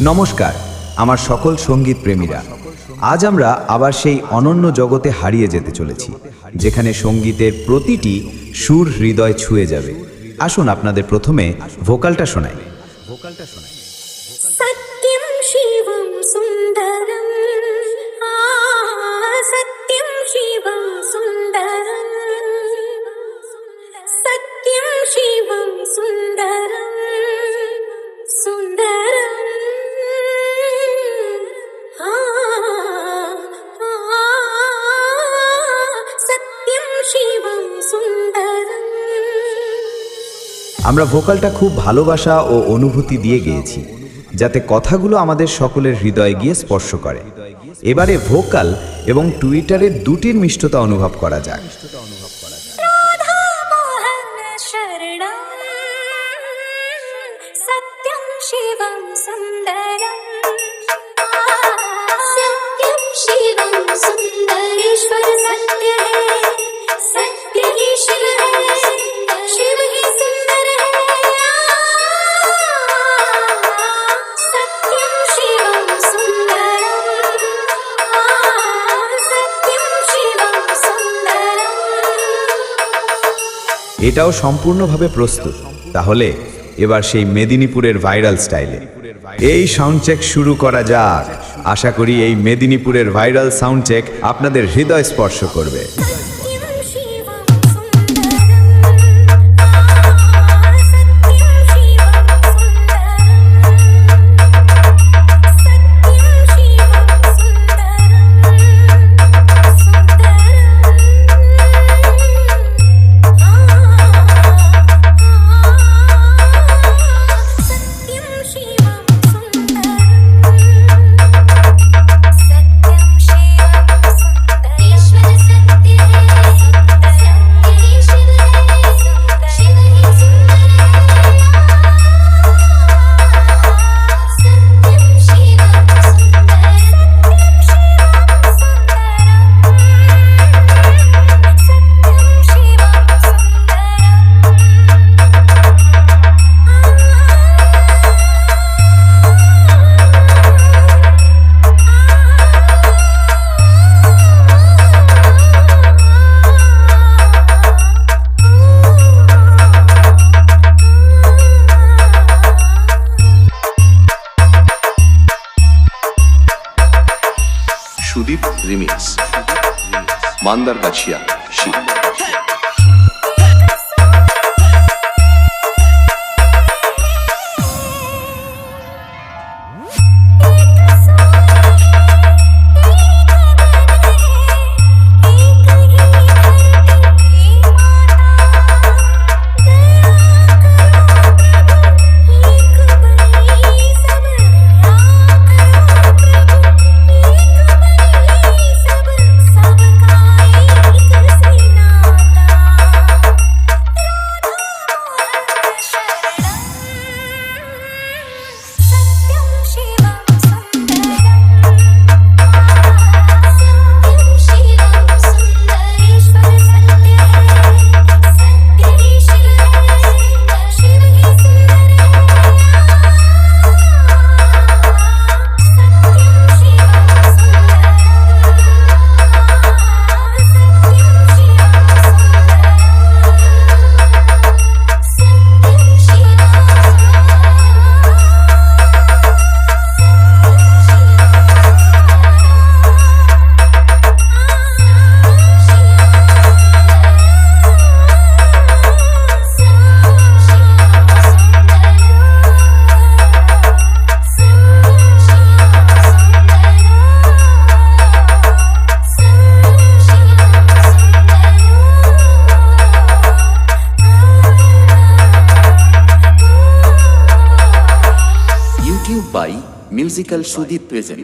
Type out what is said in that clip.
নমস্কার আমার সকল সঙ্গীত প্রেমীরা। আজ আমরা আবার সেই অনন্য জগতে হারিয়ে যেতে চলেছি, যেখানে সঙ্গীতের প্রতিটি সুর হৃদয় ছুঁয়ে যাবে। আসুন আপনাদের প্রথমে ভোকালটা শোনাই। सत्यं शिवं सुन्दरं सत्यं शिवं सुन्दरं सत्यं शिवं सुन्दरं सुन्दरं सत्यं शिवं सुन्दरं। আমরা ভোকালটা খুব ভালোবাসা ও অনুভূতি দিয়ে গেয়েছি, যাতে কথাগুলো আমাদের সকলের হৃদয়ে গিয়ে স্পর্শ করে। এবারে ভোকাল এবং টুইটারের দুটির মিষ্টতা অনুভব করা যাক। राधा मोहन शरणं सत्यं शिवं सुन्दरं सत्यं शिवं सुन्दरेश्वर सत्य है सत्य ही शिव है शिव ही सुंदर है सत्यं शिवं सुन्दरं सत्यं शिवं सुन्दरं। এটাও সম্পূর্ণভাবে প্রস্তুত। তাহলে এবার সেই মেদিনীপুরের ভাইরাল স্টাইলে এই সাউন্ড চেক শুরু করা যাক। আশা করি এই মেদিনীপুরের ভাইরাল সাউন্ড চেক আপনাদের হৃদয় স্পর্শ করবে। सत्यं शिवं सुन्दरं सत्यं शिवं Sudip remix Mandargachhia Shiv. by Musical Sudhit present.